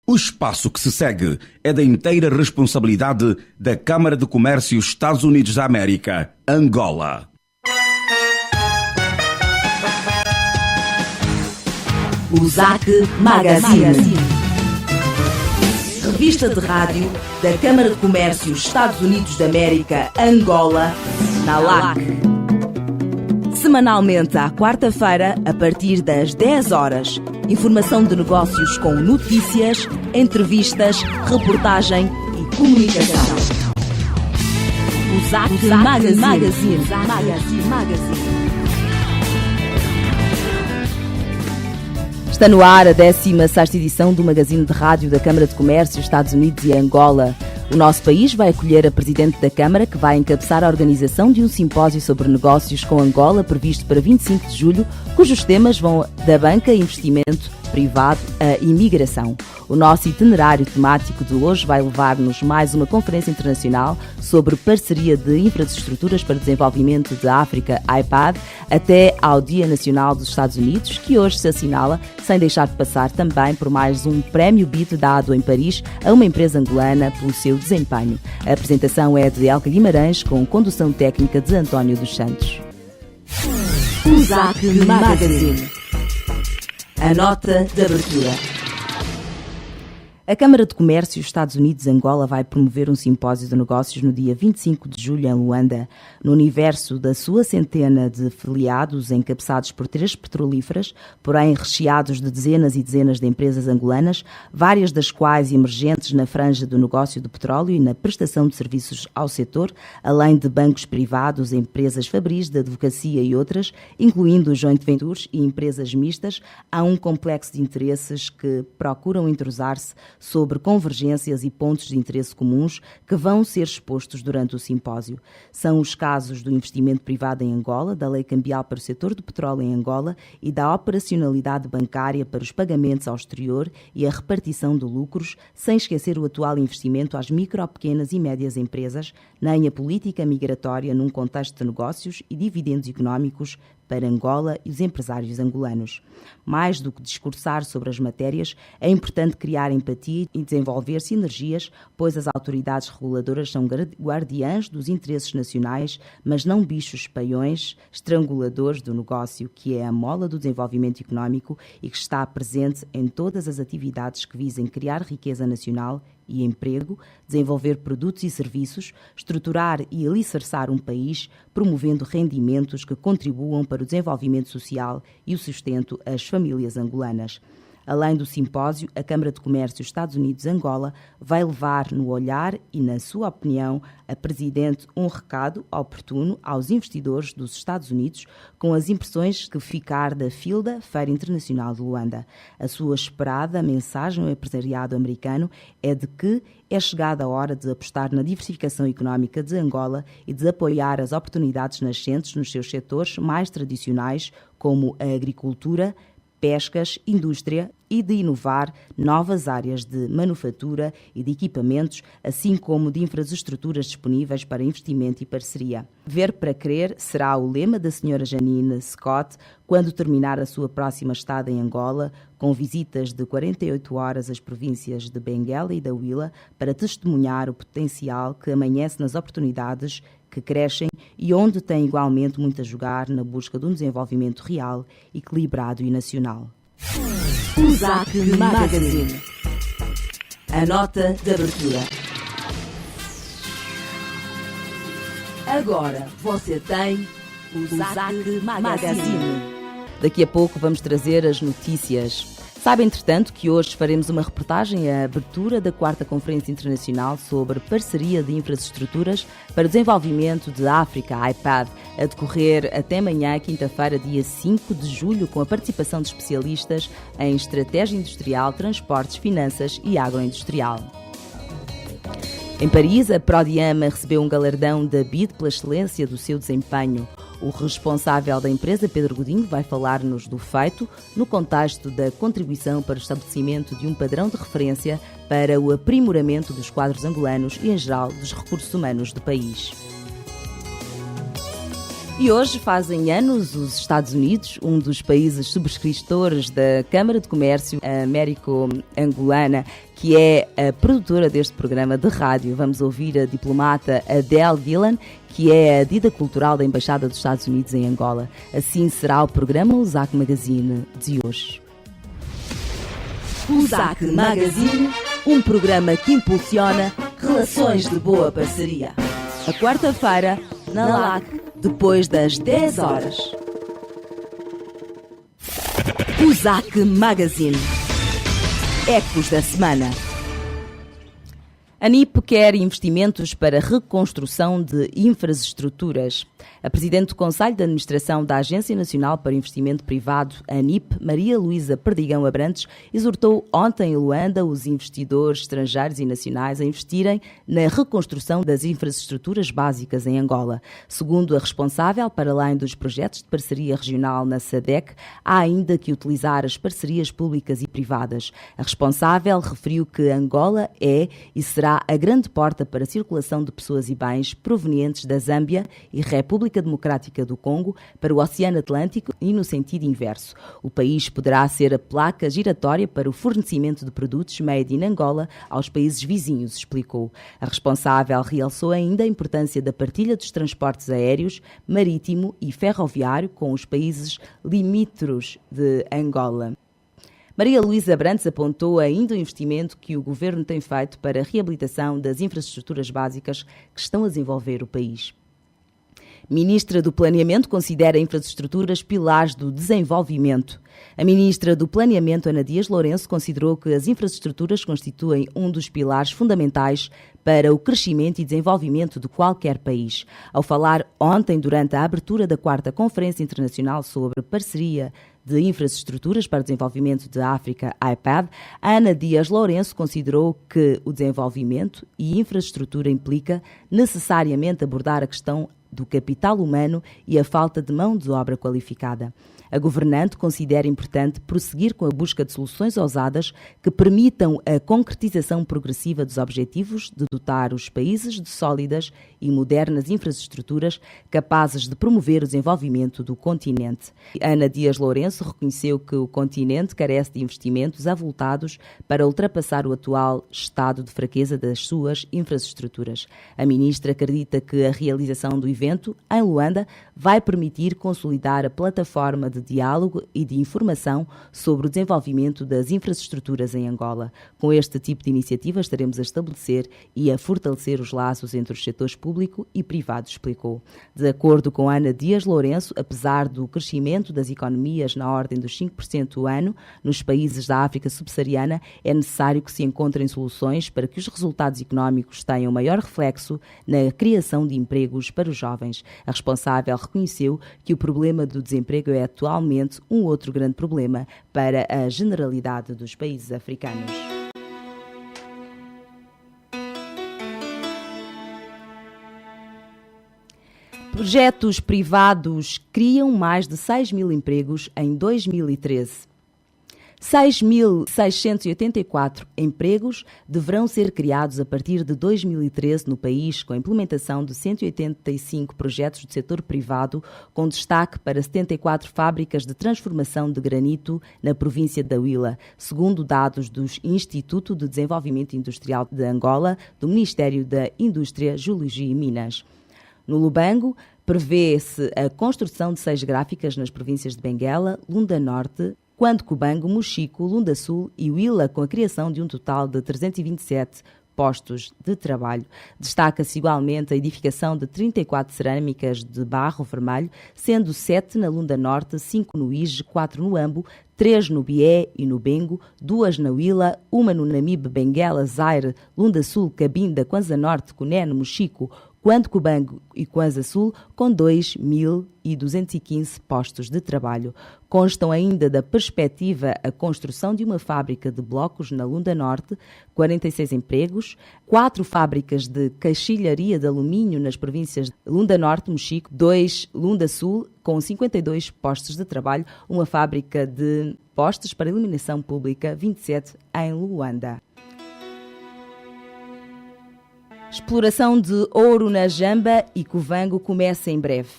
O espaço que se segue é da inteira responsabilidade da Câmara de Comércio Estados Unidos da América, Angola. O ZAC Magazine. Revista de rádio da Câmara de Comércio Estados Unidos da América, Angola, na LAC. Semanalmente à quarta-feira, a partir das 10 horas. Informação de negócios com notícias, entrevistas, reportagem e comunicação. O ZAC Magazine. Está no ar a 16ª edição do Magazine de Rádio da Câmara de Comércio Estados Unidos e Angola. O nosso país vai acolher a Presidente da Câmara, que vai encabeçar a organização de um simpósio sobre negócios com Angola, previsto para 25 de julho, cujos temas vão da banca, investimento privado a imigração. O nosso itinerário temático de hoje vai levar-nos mais uma conferência internacional sobre parceria de infraestruturas para desenvolvimento da África, IPAD, até ao Dia Nacional dos Estados Unidos, que hoje se assinala, sem deixar de passar também por mais um prémio BIT dado em Paris a uma empresa angolana pelo seu desempenho. A apresentação é de Elka Guimarães, com condução técnica de António dos Santos. O ZAC Magazine. A nota de abertura. A Câmara de Comércio Estados Unidos-Angola vai promover um simpósio de negócios no dia 25 de julho em Luanda. No universo da sua centena de filiados, encabeçados por 3 petrolíferas, porém recheados de dezenas e dezenas de empresas angolanas, várias das quais emergentes na franja do negócio do petróleo e na prestação de serviços ao setor, além de bancos privados, empresas fabris de advocacia e outras, incluindo joint ventures e empresas mistas, há um complexo de interesses que procuram entrosar-se sobre convergências e pontos de interesse comuns que vão ser expostos durante o simpósio. São os casos do investimento privado em Angola, da lei cambial para o setor do petróleo em Angola e da operacionalidade bancária para os pagamentos ao exterior e a repartição de lucros, sem esquecer o atual investimento às micro, pequenas e médias empresas, nem a política migratória num contexto de negócios e dividendos económicos para Angola e os empresários angolanos. Mais do que discursar sobre as matérias, é importante criar empatia e desenvolver sinergias, pois as autoridades reguladoras são guardiãs dos interesses nacionais, mas não bichos paiões, estranguladores do negócio, que é a mola do desenvolvimento económico e que está presente em todas as atividades que visem criar riqueza nacional e emprego, desenvolver produtos e serviços, estruturar e alicerçar um país, promovendo rendimentos que contribuam para o desenvolvimento social e o sustento às famílias angolanas. Além do simpósio, a Câmara de Comércio Estados Unidos-Angola vai levar no olhar e na sua opinião a Presidente um recado oportuno aos investidores dos Estados Unidos com as impressões que ficar da FILDA, Feira Internacional de Luanda. A sua esperada mensagem ao empresariado americano é de que é chegada a hora de apostar na diversificação económica de Angola e de apoiar as oportunidades nascentes nos seus setores mais tradicionais, como a agricultura, pescas, indústria e de inovar novas áreas de manufatura e de equipamentos, assim como de infraestruturas disponíveis para investimento e parceria. Ver para crer será o lema da Sra. Janine Scott quando terminar a sua próxima estada em Angola, com visitas de 48 horas às províncias de Benguela e da Huila, para testemunhar o potencial que amanhece nas oportunidades que crescem e onde tem igualmente muito a jogar na busca de um desenvolvimento real, equilibrado e nacional. O ZAC Magazine. A nota de abertura. Agora você tem o ZAC Magazine. Daqui a pouco vamos trazer as notícias. Sabe, entretanto, que hoje faremos uma reportagem à abertura da 4ª Conferência Internacional sobre Parceria de Infraestruturas para o Desenvolvimento de África, IPAD, a decorrer até amanhã, quinta-feira, dia 5 de julho, com a participação de especialistas em estratégia industrial, transportes, finanças e agroindustrial. Em Paris, a Prodiama recebeu um galardão da BID pela excelência do seu desempenho. O responsável da empresa, Pedro Godinho, vai falar-nos do feito no contexto da contribuição para o estabelecimento de um padrão de referência para o aprimoramento dos quadros angolanos e, em geral, dos recursos humanos do país. E hoje fazem anos os Estados Unidos, um dos países subscritores da Câmara de Comércio Américo-Angolana, que é a produtora deste programa de rádio. Vamos ouvir a diplomata Adele Gillan, que é a dita cultural da Embaixada dos Estados Unidos em Angola. Assim será o programa USAC Magazine de hoje. USAC Magazine, um programa que impulsiona relações de boa parceria. A quarta-feira, na LAC, depois das 10 horas. USAC Magazine. Ecos da semana. A NIP quer investimentos para reconstrução de infraestruturas. A Presidente do Conselho de Administração da Agência Nacional para Investimento Privado, a NIP, Maria Luísa Perdigão Abrantes, exortou ontem em Luanda os investidores estrangeiros e nacionais a investirem na reconstrução das infraestruturas básicas em Angola. Segundo a responsável, para além dos projetos de parceria regional na SADC, há ainda que utilizar as parcerias públicas e privadas. A responsável referiu que Angola é e será a grande porta para a circulação de pessoas e bens provenientes da Zâmbia e República Democrática do Congo para o Oceano Atlântico e no sentido inverso. O país poderá ser a placa giratória para o fornecimento de produtos made in Angola aos países vizinhos, explicou. A responsável realçou ainda a importância da partilha dos transportes aéreos, marítimo e ferroviário com os países limítrofes de Angola. Maria Luísa Abrantes apontou ainda o investimento que o Governo tem feito para a reabilitação das infraestruturas básicas que estão a desenvolver o país. Ministra do Planeamento considera infraestruturas pilares do desenvolvimento. A Ministra do Planeamento, Ana Dias Lourenço, considerou que as infraestruturas constituem um dos pilares fundamentais para o crescimento e desenvolvimento de qualquer país. Ao falar ontem, durante a abertura da 4ª Conferência Internacional sobre Parceria de Infraestruturas para o Desenvolvimento da África, IPAD, Ana Dias Lourenço considerou que o desenvolvimento e infraestrutura implica necessariamente abordar a questão do capital humano e a falta de mão de obra qualificada. A governante considera importante prosseguir com a busca de soluções ousadas que permitam a concretização progressiva dos objetivos de dotar os países de sólidas e modernas infraestruturas capazes de promover o desenvolvimento do continente. Ana Dias Lourenço reconheceu que o continente carece de investimentos avultados para ultrapassar o atual estado de fraqueza das suas infraestruturas. A ministra acredita que a realização do evento em Luanda vai permitir consolidar a plataforma de diálogo e de informação sobre o desenvolvimento das infraestruturas em Angola. Com este tipo de iniciativa estaremos a estabelecer e a fortalecer os laços entre os setores público e privado, explicou. De acordo com Ana Dias Lourenço, apesar do crescimento das economias na ordem dos 5% ao ano nos países da África subsaariana, é necessário que se encontrem soluções para que os resultados económicos tenham maior reflexo na criação de empregos para os jovens. A responsável reconheceu que o problema do desemprego é atualmente um outro grande problema para a generalidade dos países africanos. Projetos privados criam mais de 6 mil empregos em 2013. 6.684 empregos deverão ser criados a partir de 2013 no país, com a implementação de 185 projetos do setor privado, com destaque para 74 fábricas de transformação de granito na província da Huila, segundo dados do Instituto de Desenvolvimento Industrial de Angola, do Ministério da Indústria, Geologia e Minas. No Lubango, prevê-se a construção de 6 gráficas nas províncias de Benguela, Lunda Norte, Cubango, Mochico, Lunda Sul e Huila, com a criação de um total de 327 postos de trabalho. Destaca-se igualmente a edificação de 34 cerâmicas de barro vermelho, sendo 7 na Lunda Norte, 5 no Ige, 4 no Ambo, 3 no Bié e no Bengo, 2 na Huila, 1 no Namibe, Benguela, Zaire, Lunda Sul, Cabinda, Kwanza Norte, Cunene, Mochico, Cubango e Kwanza Sul, com 2.215 postos de trabalho. Constam ainda da perspectiva a construção de uma fábrica de blocos na Lunda Norte, 46 empregos, 4 fábricas de caixilharia de alumínio nas províncias de Lunda Norte, Mochico, 2 Lunda Sul, com 52 postos de trabalho, uma fábrica de postos para iluminação pública, 27 em Luanda. Exploração de ouro na Jamba e Cubango começa em breve.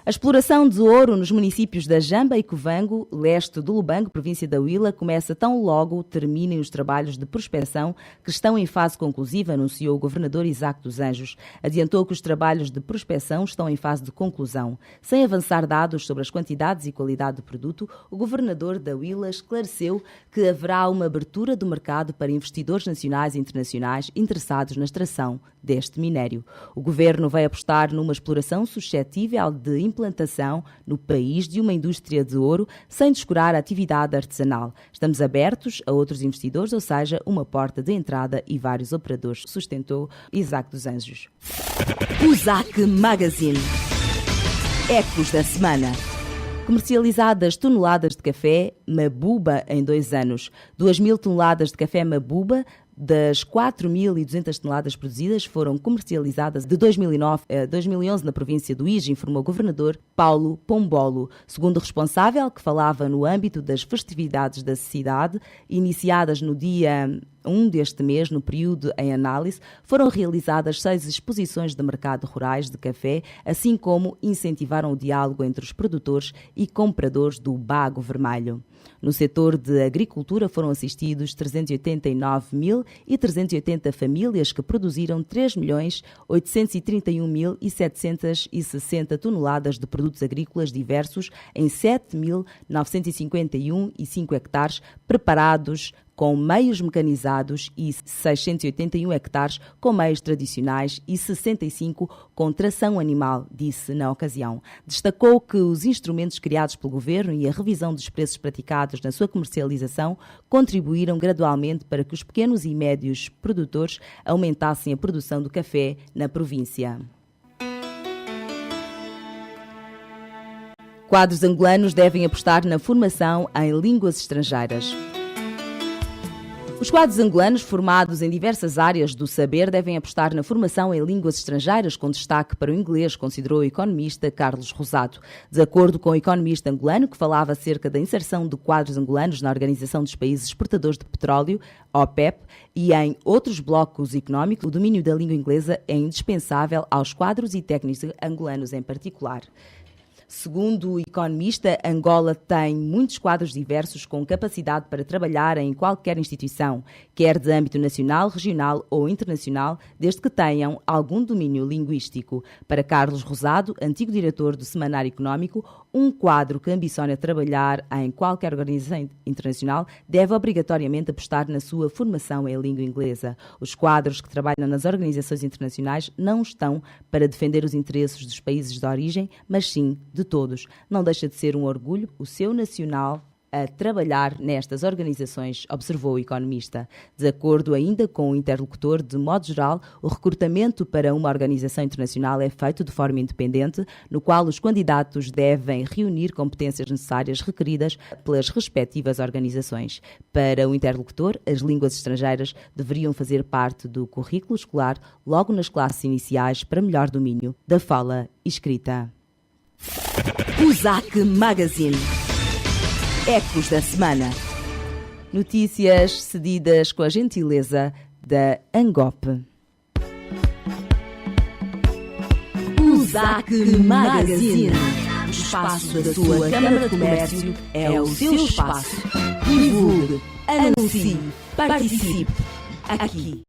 A exploração de ouro nos municípios da Jamba e Covango, leste do Lubango, província da Huila, começa tão logo terminem os trabalhos de prospecção que estão em fase conclusiva, anunciou o governador Isaac dos Anjos. Adiantou que os trabalhos de prospecção estão em fase de conclusão. Sem avançar dados sobre as quantidades e qualidade do produto, o governador da Huila esclareceu que haverá uma abertura do mercado para investidores nacionais e internacionais interessados na extração deste minério. O governo vai apostar numa exploração suscetível de implantação no país de uma indústria de ouro sem descurar a atividade artesanal. Estamos abertos a outros investidores, ou seja, uma porta de entrada e vários operadores, sustentou Isaac dos Anjos. O ZAC Magazine. Ecos da semana. Comercializadas toneladas de café Mabuba em 2 anos. 2.000 toneladas de café Mabuba das 4.200 toneladas produzidas foram comercializadas de 2009 a 2011 na província do Ige, informou o governador Paulo Pombolo. Segundo o responsável, que falava no âmbito das festividades da cidade, iniciadas no dia 1 deste mês, no período em análise, foram realizadas 6 exposições de mercado rurais de café, assim como incentivaram o diálogo entre os produtores e compradores do bago vermelho. No setor de agricultura foram assistidos 389.380 famílias que produziram 3.831.760 toneladas de produtos agrícolas diversos em 7.951,5 hectares preparados com meios mecanizados e 681 hectares com meios tradicionais e 65 com tração animal, disse na ocasião. Destacou que os instrumentos criados pelo governo e a revisão dos preços praticados na sua comercialização contribuíram gradualmente para que os pequenos e médios produtores aumentassem a produção do café na província. Quadros angolanos devem apostar na formação em línguas estrangeiras. Os quadros angolanos, formados em diversas áreas do saber, devem apostar na formação em línguas estrangeiras, com destaque para o inglês, considerou o economista Carlos Rosado. De acordo com o economista angolano, que falava acerca da inserção de quadros angolanos na Organização dos Países Exportadores de Petróleo, OPEP, e em outros blocos económicos, o domínio da língua inglesa é indispensável aos quadros e técnicos angolanos em particular. Segundo o economista, Angola tem muitos quadros diversos com capacidade para trabalhar em qualquer instituição, quer de âmbito nacional, regional ou internacional, desde que tenham algum domínio linguístico. Para Carlos Rosado, antigo diretor do Semanário Económico, um quadro que ambiciona trabalhar em qualquer organização internacional deve obrigatoriamente apostar na sua formação em língua inglesa. Os quadros que trabalham nas organizações internacionais não estão para defender os interesses dos países de origem, mas sim de todos. Não deixa de ser um orgulho o seu nacional a trabalhar nestas organizações, observou o economista. De acordo ainda com o interlocutor, de modo geral, o recrutamento para uma organização internacional é feito de forma independente, no qual os candidatos devem reunir competências necessárias requeridas pelas respectivas organizações. Para o interlocutor, as línguas estrangeiras deveriam fazer parte do currículo escolar logo nas classes iniciais para melhor domínio da fala escrita. O ZAC Magazine. Ecos da semana. Notícias cedidas com a gentileza da Angop. O ZAC Magazine. O espaço da sua Câmara de Comércio é o seu espaço. Divulgue, anuncie, participe aqui.